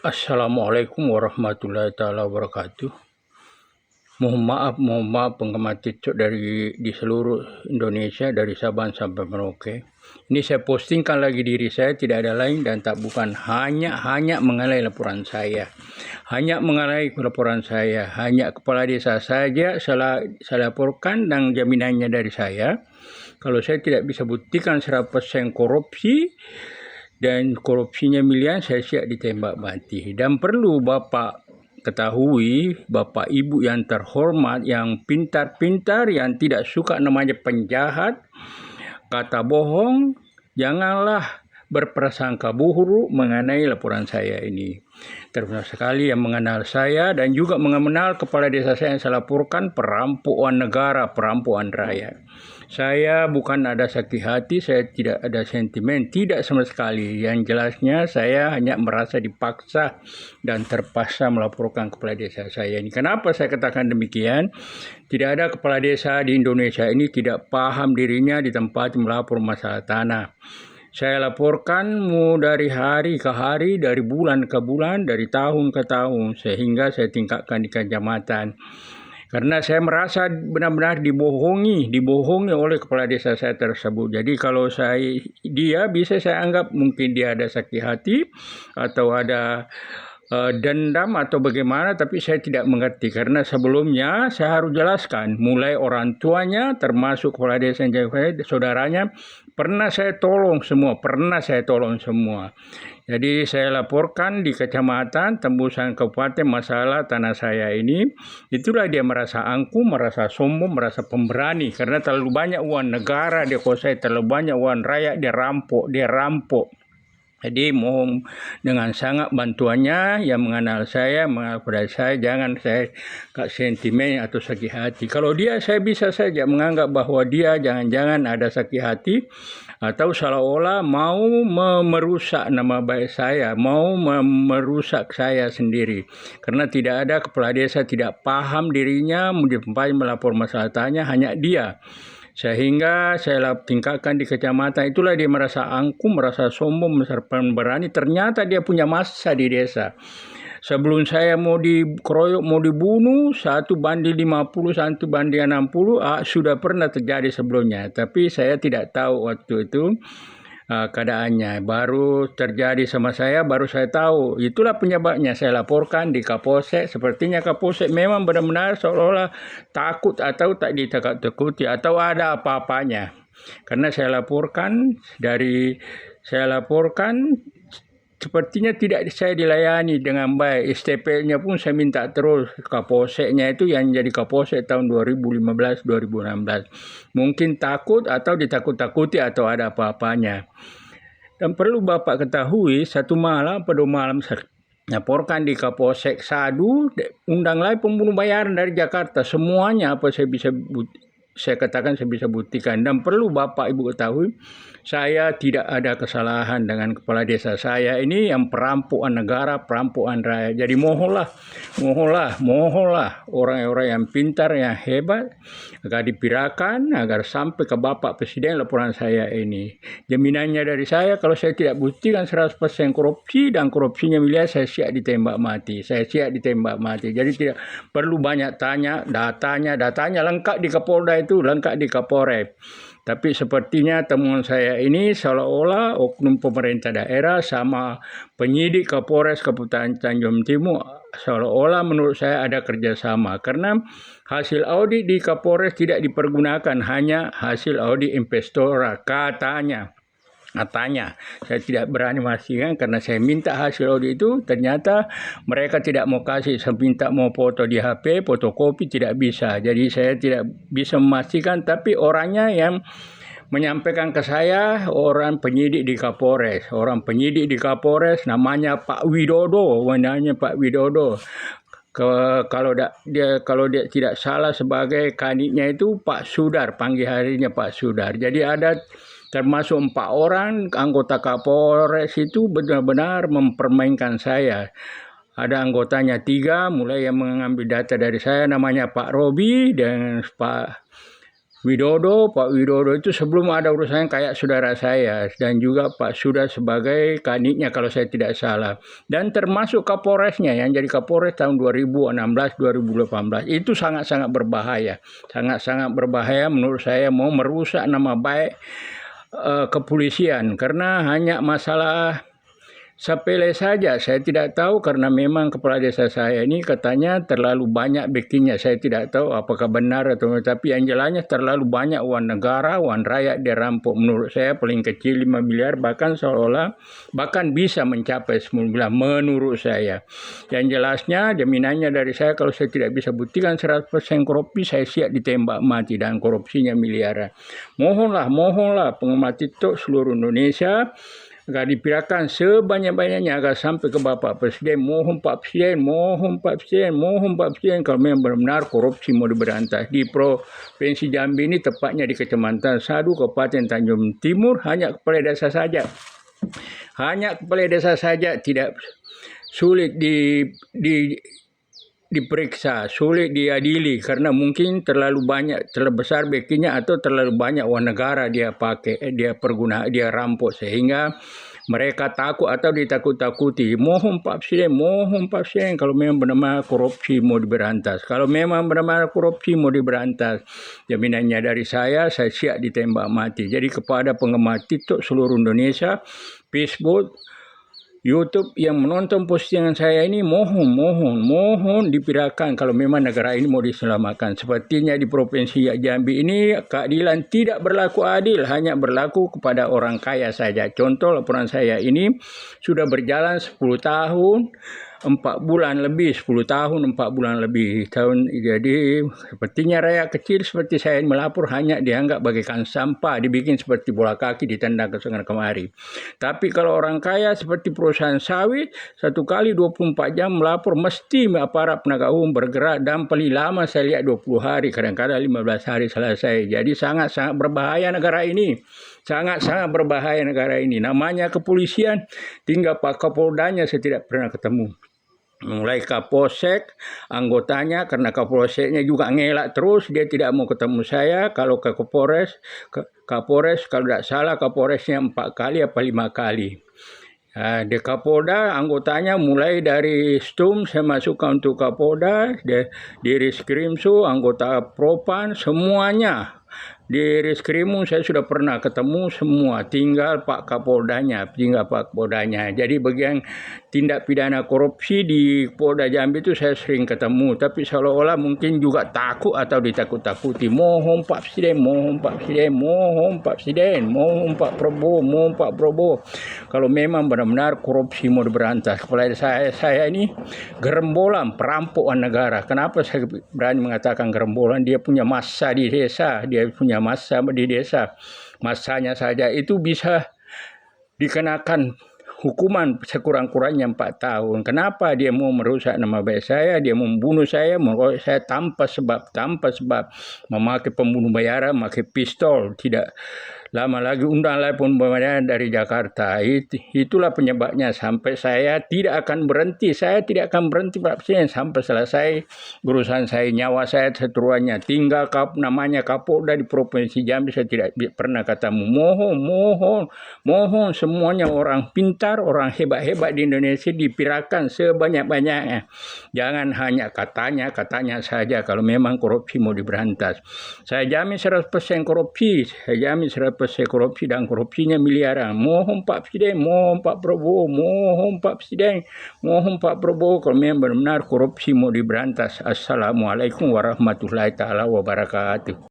Assalamualaikum warahmatullahi taala wabarakatuh. Mohon maaf penggemar TikTok di seluruh Indonesia, dari Sabang sampai Merauke. Ini saya postingkan lagi diri saya, tidak ada lain dan tak bukan, hanya mengenai laporan saya. Hanya kepala desa saja saya laporkan dan jaminannya dari saya. Kalau saya tidak bisa buktikan 100% korupsi dan korupsinya miliaran, saya siap ditembak mati. Dan perlu Bapak ketahui, Bapak Ibu yang terhormat, yang pintar-pintar, yang tidak suka namanya penjahat, kata bohong, janganlah berprasangka buruk mengenai laporan saya ini. Terima sekali yang mengenal saya dan juga mengenal kepala desa saya yang saya laporkan perampokan negara, perampokan rakyat. Saya bukan ada sakit hati, saya tidak ada sentimen, tidak sama sekali. Yang jelasnya saya hanya merasa dipaksa dan terpaksa melaporkan kepala desa saya ini. Kenapa saya katakan demikian? Tidak ada kepala desa di Indonesia ini tidak paham dirinya ditempati melapor masalah tanah. Saya laporkan dari hari ke hari, dari bulan ke bulan, dari tahun ke tahun, sehingga saya tingkatkan di kecamatan. Karena saya merasa benar-benar dibohongi oleh kepala desa saya tersebut. Jadi kalau dia bisa saya anggap mungkin dia ada sakit hati atau ada dendam atau bagaimana, tapi saya tidak mengerti karena sebelumnya saya harus jelaskan mulai orang tuanya termasuk kepala desa yang saudaranya pernah saya tolong semua. Jadi saya laporkan di kecamatan, tembusan kabupaten masalah tanah saya ini. Itulah dia merasa angkuh, merasa sombong, merasa pemberani karena terlalu banyak uang negara dia kuasai, terlalu banyak uang rakyat dia rampok. Jadi mohon dengan sangat bantuannya yang mengenal saya, pada saya, jangan saya sentimen atau sakit hati. Kalau dia, saya bisa saja menganggap bahwa dia jangan-jangan ada sakit hati atau seolah-olah mau merusak nama baik saya, mau merusak saya sendiri. Karena tidak ada kepala desa tidak paham dirinya, melapor masalah tanya hanya dia. Sehingga saya tingkatkan di kecamatan, itulah dia merasa angkuh, merasa sombong, merasa pemberani. Ternyata dia punya masa di desa. Sebelum saya mau dikeroyok, mau dibunuh, 1:50, 1:60, sudah pernah terjadi sebelumnya. Tapi saya tidak tahu waktu itu keadaannya. Baru terjadi sama saya, baru saya tahu. Itulah penyebabnya saya laporkan di Kapolsek. Sepertinya Kapolsek memang benar-benar seolah-olah takut atau tak ditakut-takuti atau ada apa-apanya. Karena saya laporkan sepertinya tidak saya dilayani dengan baik. STP-nya pun saya minta terus. Kapolseknya itu yang jadi Kapolsek tahun 2015-2016. Mungkin takut atau ditakut-takuti atau ada apa-apanya. Dan perlu Bapak ketahui, satu malam pada malam saya laporkan di Kapolsek Sadu, undang lagi pembunuh bayaran dari Jakarta. Semuanya apa saya katakan saya bisa buktikan. Dan perlu Bapak Ibu ketahui, saya tidak ada kesalahan dengan kepala desa saya ini yang perampokan negara, perampokan rakyat. Jadi mohonlah orang-orang yang pintar, yang hebat agar dipirakan, agar sampai ke Bapak Presiden laporan saya ini. Jaminannya dari saya, kalau saya tidak buktikan 100% korupsi dan korupsinya miliar, saya siap ditembak mati. Jadi tidak perlu banyak tanya, datanya lengkap di Kapolda itu, lengkap di Kapolres. Tapi sepertinya temuan saya ini seolah-olah oknum pemerintah daerah sama penyidik Kapolres Kabupaten Tanjung Timur seolah-olah menurut saya ada kerjasama. Karena hasil audit di Kapolres tidak dipergunakan, hanya hasil audit inspektorat katanya. Saya tidak berani memastikan karena saya minta hasil audit itu, ternyata mereka tidak mau kasih. Saya minta mau foto di HP, fotokopi tidak bisa. Jadi saya tidak bisa memastikan, tapi orangnya yang menyampaikan ke saya orang penyidik di Kapolres. Namanya Pak Widodo, Kalau dia tidak salah sebagai kanitnya itu Pak Sudar, panggil harinya Pak Sudar. Jadi ada termasuk 4 orang anggota Kapolres itu benar-benar mempermainkan saya. Ada anggotanya 3, mulai yang mengambil data dari saya namanya Pak Robi dan Pak Pak Widodo itu sebelum ada urusannya kayak saudara saya, dan juga Pak Sudah sebagai kanitnya kalau saya tidak salah. Dan termasuk Kapolresnya yang jadi Kapolres tahun 2016-2018. Itu sangat-sangat berbahaya. Sangat-sangat berbahaya menurut saya, mau merusak nama baik kepolisian. Karena hanya masalah sepele saja, saya tidak tahu, karena memang kepala desa saya ini katanya terlalu banyak backing-nya. Saya tidak tahu apakah benar atau tidak, tapi yang jelasnya terlalu banyak uang negara, uang rakyat dirampok. Menurut saya paling kecil 5 miliar, bahkan seolah bahkan bisa mencapai 10 miliar menurut saya. Yang jelasnya jaminannya dari saya, kalau saya tidak bisa buktikan 100% korupsi, saya siap ditembak mati dan korupsinya miliaran. Mohonlah pengamat TikTok seluruh Indonesia agar dipirakan sebanyak-banyaknya agar sampai ke Bapak Presiden. Mohon Pak Presiden, kalau memang benar-benar korupsi mau diberantas. Di Provinsi Jambi ini, tepatnya di Kecamatan Sadu, Kabupaten Tanjung Timur, hanya kepala desa saja, tidak sulit diperiksa, sulit diadili, karena mungkin terlalu besar backingnya, atau terlalu banyak uang negara dia rampok, sehingga mereka takut atau ditakut-takuti. Mohon Pak Presiden, kalau memang benar-benar korupsi mau diberantas. Kalau memang benar-benar korupsi mau diberantas, jaminannya dari saya siap ditembak mati. Jadi kepada penggemar TikTok seluruh Indonesia, Facebook, YouTube yang menonton postingan saya ini, mohon dipirakan kalau memang negara ini mau diselamatkan. Sepertinya di Provinsi Jambi ini keadilan tidak berlaku adil, hanya berlaku kepada orang kaya saja. Contoh, laporan saya ini sudah berjalan 10 tahun 4 bulan lebih. Jadi sepertinya rakyat kecil seperti saya melapor hanya dianggap bagaikan sampah, dibikin seperti bola kaki ditendang ke sana kemari. Tapi kalau orang kaya seperti perusahaan sawit, 1 kali 24 jam melapor, mesti aparat penegak hukum bergerak, dan paling lama saya lihat 20 hari, kadang-kadang 15 hari selesai. Jadi sangat-sangat berbahaya negara ini. Namanya kepolisian, tinggal Pak Kapoldanya saya tidak pernah ketemu. Mulai Kapolsek, anggotanya, karena Kapolseknya juga ngelak terus, dia tidak mau ketemu saya. Kalau ke Kapolres, kalau tidak salah Kapolresnya 4 kali atau 5 kali. Di Kapolda, anggotanya mulai dari Stum, saya masukkan untuk Kapolda, di Reskrimsu, anggota Propan, semuanya. Di Reskrimum saya sudah pernah ketemu semua, tinggal Pak Kapoldanya. Jadi bagian tindak pidana korupsi di Polda Jambi itu saya sering ketemu, tapi seolah-olah mungkin juga takut atau ditakut-takuti. Mohon Pak Presiden, mohon Pak Prabowo, kalau memang benar-benar korupsi mau diberantas. Kepala saya ini gerombolan perampokan negara. Kenapa saya berani mengatakan gerombolan? Dia punya massa di desa, masanya saja itu bisa dikenakan hukuman sekurang-kurangnya 4 tahun. Kenapa dia mau merusak nama baik saya, dia membunuh saya, mengeroyok saya tanpa sebab, memakai pembunuh bayaran, memakai pistol, tidak lama lagi undang lagi pun bayaran dari Jakarta. Itulah penyebabnya sampai saya tidak akan berhenti Pak Presiden sampai selesai urusan saya, nyawa saya seteruannya. Tinggal namanya Kapolda di Provinsi Jambi saya tidak pernah ketemu. Mohon semuanya orang pintar, orang hebat-hebat di Indonesia dipirakan sebanyak-banyaknya. Jangan hanya katanya saja kalau memang korupsi mau diberantas. Saya jamin 100% korupsi, dan korupsinya miliaran. Mohon Pak Presiden, mohon Pak Prabowo, kalau memang benar-benar korupsi mau diberantas. Assalamualaikum warahmatullahi taala wabarakatuh.